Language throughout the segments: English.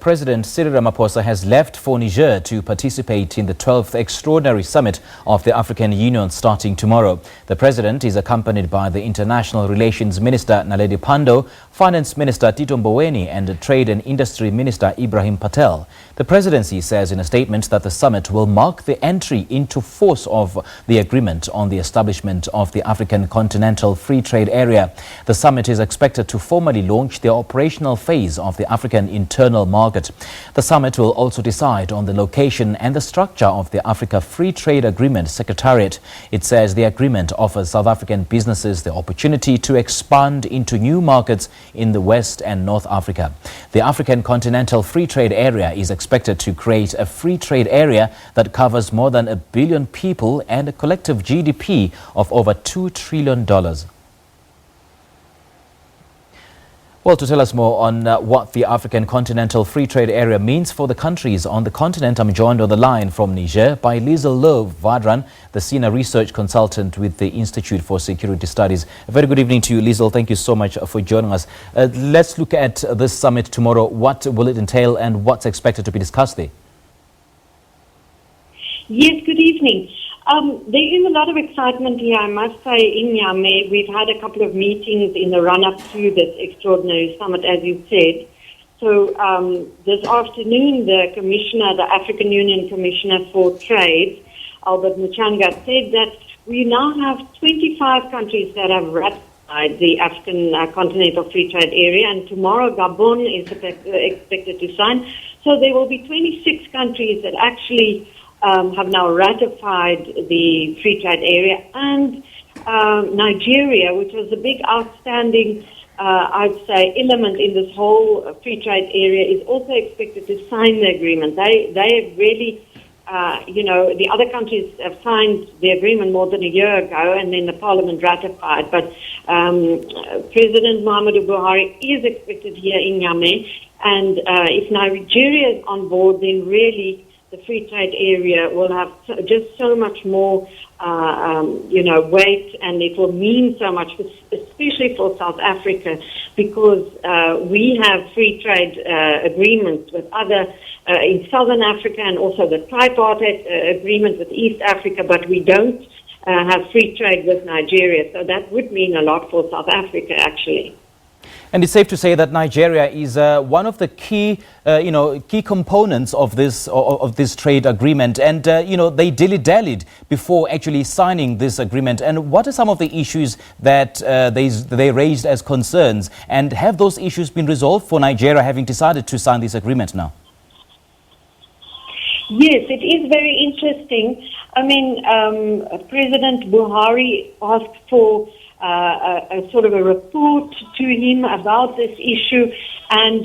President Cyril Ramaphosa has left for Niger to participate in the 12th Extraordinary Summit of the African Union starting tomorrow. The president is accompanied by the International Relations Minister Naledi Pandor, Finance Minister Tito Mboweni and Trade and Industry Minister Ebrahim Patel. The presidency says in a statement that the summit will mark the entry into force of the agreement on the establishment of the African Continental Free Trade Area. The summit is expected to formally launch the operational phase of the African internal market. The summit will also decide on the location and the structure of the Africa Free Trade Agreement Secretariat. It says the agreement offers South African businesses the opportunity to expand into new markets in the West and North Africa. The African Continental Free Trade Area is expected to create a free trade area that covers more than 1 billion people and a collective GDP of over $2 trillion. Well, to tell us more on what the African Continental Free Trade Area means for the countries on the continent, I'm joined on the line from Niger by Liesl Louw-Vaudran, the Senior Research Consultant with the Institute for Security Studies. A very good evening to you, Liesl. Thank you so much for joining us. Let's look at this summit tomorrow. What will it entail and what's expected to be discussed there? Yes, good evening. There is a lot of excitement here, I must say, in Niamey. We've had a couple of meetings in the run-up to this extraordinary summit, as you said. So this afternoon, the African Union Commissioner for Trade, Albert Muchanga, said that we now have 25 countries that have ratified the African Continental Free Trade Area, and tomorrow Gabon is expected to sign. So there will be 26 countries that actually have now ratified the free trade area, and Nigeria, which was a big outstanding, I'd say, element in this whole free trade area, is also expected to sign the agreement. They have really, the other countries have signed the agreement more than a year ago, and then the parliament ratified. But President Muhammadu Buhari is expected here in Niamey, and if Nigeria is on board, then really the free trade area will have just so much more, weight, and it will mean so much, especially for South Africa, because we have free trade agreements with other in Southern Africa, and also the tripartite agreement with East Africa, but we don't have free trade with Nigeria. So that would mean a lot for South Africa, actually. And it's safe to say that Nigeria is one of the key components of this trade agreement. And, they dilly-dallied before actually signing this agreement. And what are some of the issues that they raised as concerns? And have those issues been resolved for Nigeria having decided to sign this agreement now? Yes, it is very interesting. I mean, President Buhari asked for a sort of a report to him about this issue, and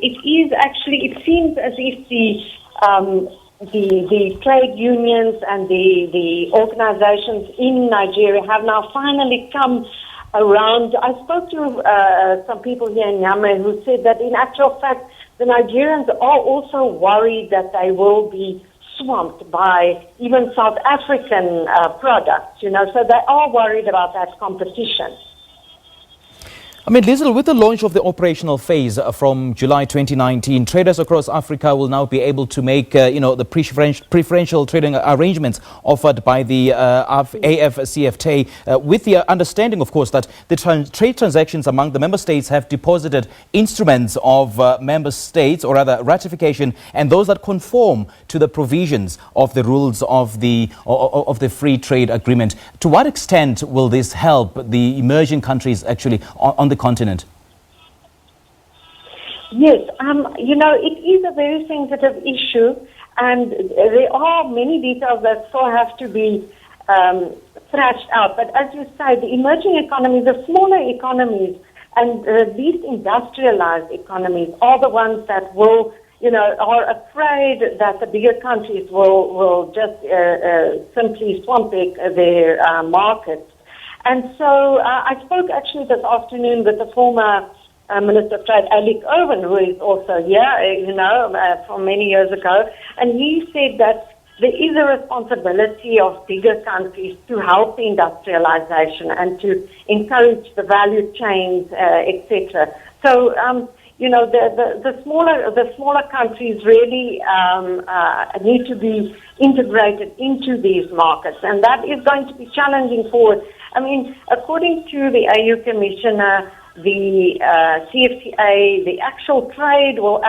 it seems as if the trade unions and the organizations in Nigeria have now finally come around. I spoke to some people here in Niamey who said that in actual fact the Nigerians are also worried that they will be swamped by even South African products, so they are worried about that competition. I mean, Liesl, with the launch of the operational phase from July 2019, traders across Africa will now be able to make, the preferential trading arrangements offered by the AfCFTA, with the understanding, of course, that the trade transactions among the member states have deposited instruments of member states, or rather ratification, and those that conform to the provisions of the rules of the free trade agreement. To what extent will this help the emerging countries actually on the continent? Yes, it is a very sensitive issue, and there are many details that still have to be thrashed out. But as you say, the emerging economies, the smaller economies, and least industrialized economies are the ones that will, are afraid that the bigger countries will just simply swamp their markets. And so I spoke actually this afternoon with the former Minister of Trade, Alec Owen, who is also here, from many years ago, and he said that there is a responsibility of bigger countries to help the industrialization and to encourage the value chains, etc. So the smaller countries really need to be integrated into these markets, and that is going to be challenging forward. I mean, according to the AU Commissioner, the CFTA, the actual trade will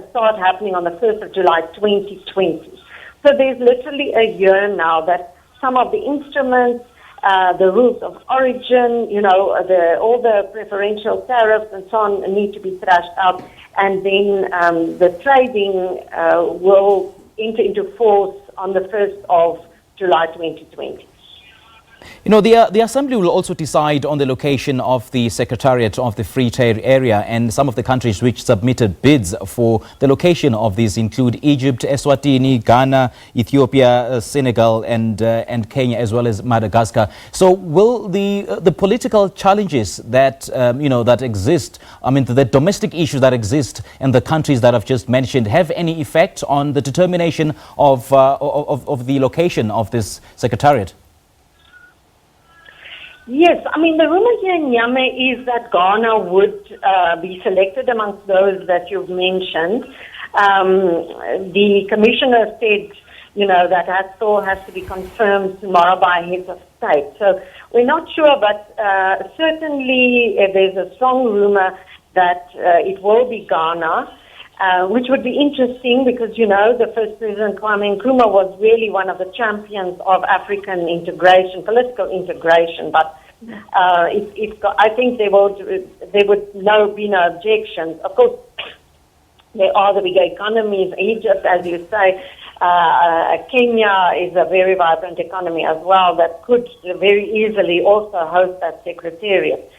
start happening on the 1st of July 2020. So there's literally a year now that some of the instruments, the rules of origin, all the preferential tariffs and so on need to be thrashed out, and then the trading will enter into force on the 1st of July 2020. The Assembly will also decide on the location of the Secretariat of the Free Trade Area, and some of the countries which submitted bids for the location of these include Egypt, Eswatini, Ghana, Ethiopia, Senegal, and Kenya, as well as Madagascar. So will the political challenges that that exist, the domestic issues that exist in the countries that I've just mentioned, have any effect on the determination of the location of this Secretariat? Yes, the rumor here in Niamey is that Ghana would be selected amongst those that you've mentioned. The commissioner said, that still has to be confirmed tomorrow by heads of state. So we're not sure, but certainly there's a strong rumor that it will be Ghana. Which would be interesting because, the first President Kwame Nkrumah was really one of the champions of African integration, political integration. But I think there would be no objections. Of course, there are the bigger economies. Egypt, as you say, Kenya is a very vibrant economy as well that could very easily also host that secretariat.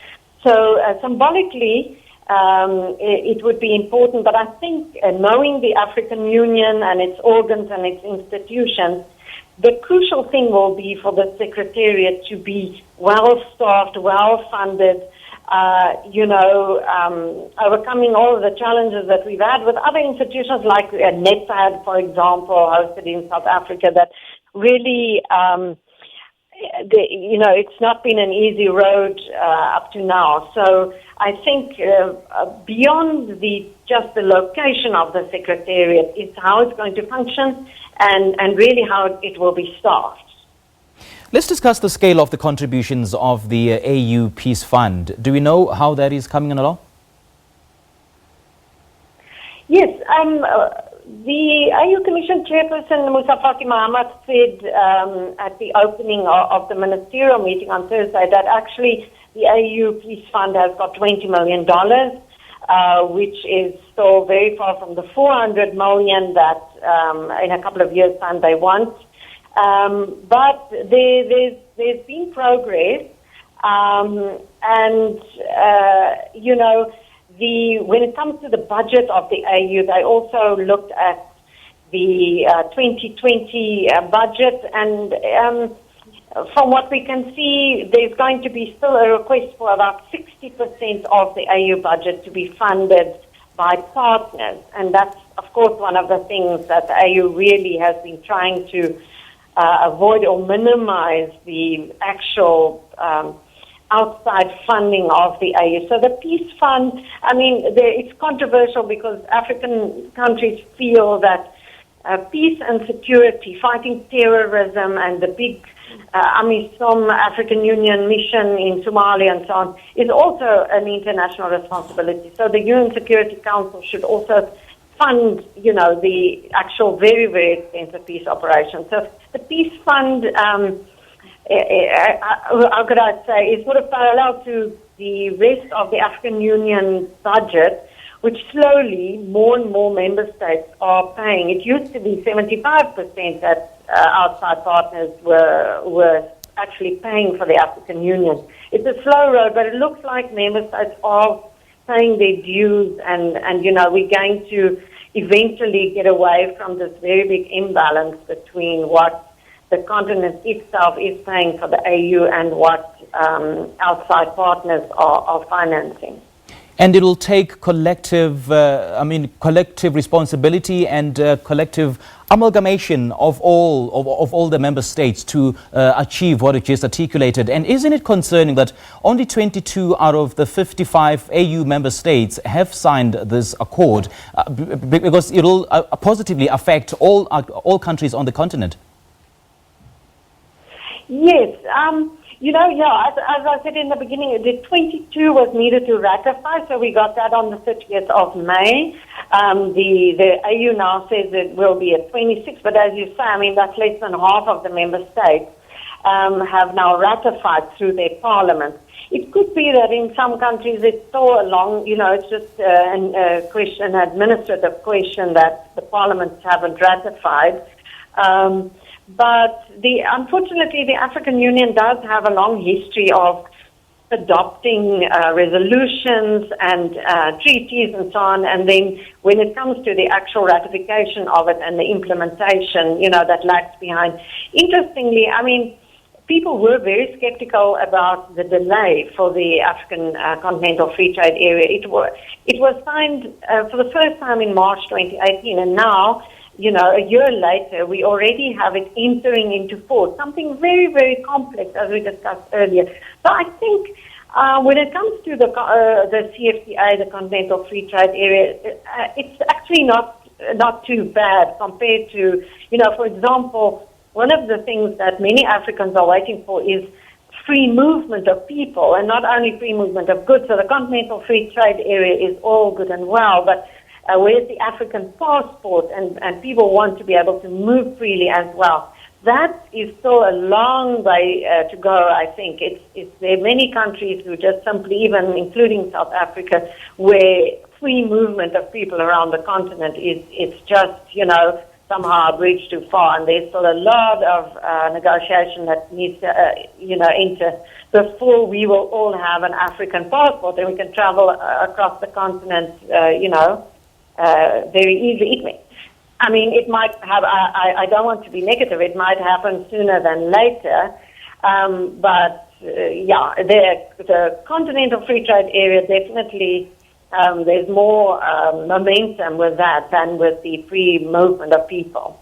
So symbolically, it would be important, but I think knowing the African Union and its organs and its institutions, the crucial thing will be for the Secretariat to be well-staffed, well-funded, overcoming all of the challenges that we've had with other institutions like NEPAD, for example, hosted in South Africa, that really it's not been an easy road up to now. So I think beyond just the location of the Secretariat is how it's going to function and really how it will be staffed. Let's discuss the scale of the contributions of the AU Peace Fund. Do we know how that is coming along? Yes, the AU Commission Chairperson Musa Faki Mohammed said at the opening of the ministerial meeting on Thursday that actually the AU Peace Fund has got $20 million, which is still very far from the $400 million that in a couple of years' time they want. But there's been progress, when it comes to the budget of the AU, they also looked at the 2020 budget, and from what we can see, there's going to be still a request for about 60% of the AU budget to be funded by partners, and that's, of course, one of the things that the AU really has been trying to avoid or minimize the actual outside funding of the AU. So the Peace Fund, it's controversial because African countries feel that peace and security, fighting terrorism and the big AMISOM, African Union mission in Somalia and so on, is also an international responsibility. So the UN Security Council should also fund, the actual very, very extensive peace operation. So the Peace Fund, how could I say, is sort of parallel to the rest of the African Union budget, which slowly more and more member states are paying. It used to be 75% that outside partners were actually paying for the African Union. It's a slow road, but it looks like member states are paying their dues, and we're going to eventually get away from this very big imbalance between what the continent itself is paying for the AU and what outside partners are financing. And it will take collective, collective responsibility and collective amalgamation of all the member states to achieve what it just articulated. And isn't it concerning that only 22 out of the 55 AU member states have signed this accord because it will positively affect all countries on the continent? Yes. As I said in the beginning, the 22 was needed to ratify, so we got that on the 30th of May. The AU now says it will be at 26, but as you say, that's less than half of the member states have now ratified through their parliaments. It could be that in some countries it's so long, it's just an administrative question that the parliaments haven't ratified. But unfortunately, the African Union does have a long history of adopting resolutions and treaties and so on, and then when it comes to the actual ratification of it and the implementation, that lags behind. Interestingly, people were very skeptical about the delay for the African Continental Free Trade Area. It was signed for the first time in March 2018, and now, a year later, we already have it entering into force, something very, very complex, as we discussed earlier. So I think when it comes to the CFTA, the Continental Free Trade Area, it's actually not too bad compared to, for example, one of the things that many Africans are waiting for is free movement of people, and not only free movement of goods. So the Continental Free Trade Area is all good and well, but where's the African passport, and people want to be able to move freely as well. That is still a long way to go, I think. There are many countries who just simply, even including South Africa, where free movement of people around the continent it's just, somehow a bridge too far, and there's still a lot of negotiation that needs to, enter before we will all have an African passport and we can travel across the continent, very easily. It might have, I don't want to be negative, it might happen sooner than later, but the Continental Free Trade Area definitely, there's more momentum with that than with the free movement of people.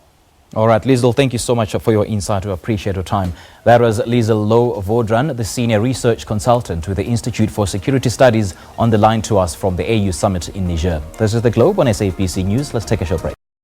All right, Liesl, thank you so much for your insight. We appreciate your time. That was Liesl Louw-Vaudran, the Senior Research Consultant with the Institute for Security Studies, on the line to us from the AU Summit in Niger. This is The Globe on SABC News. Let's take a short break.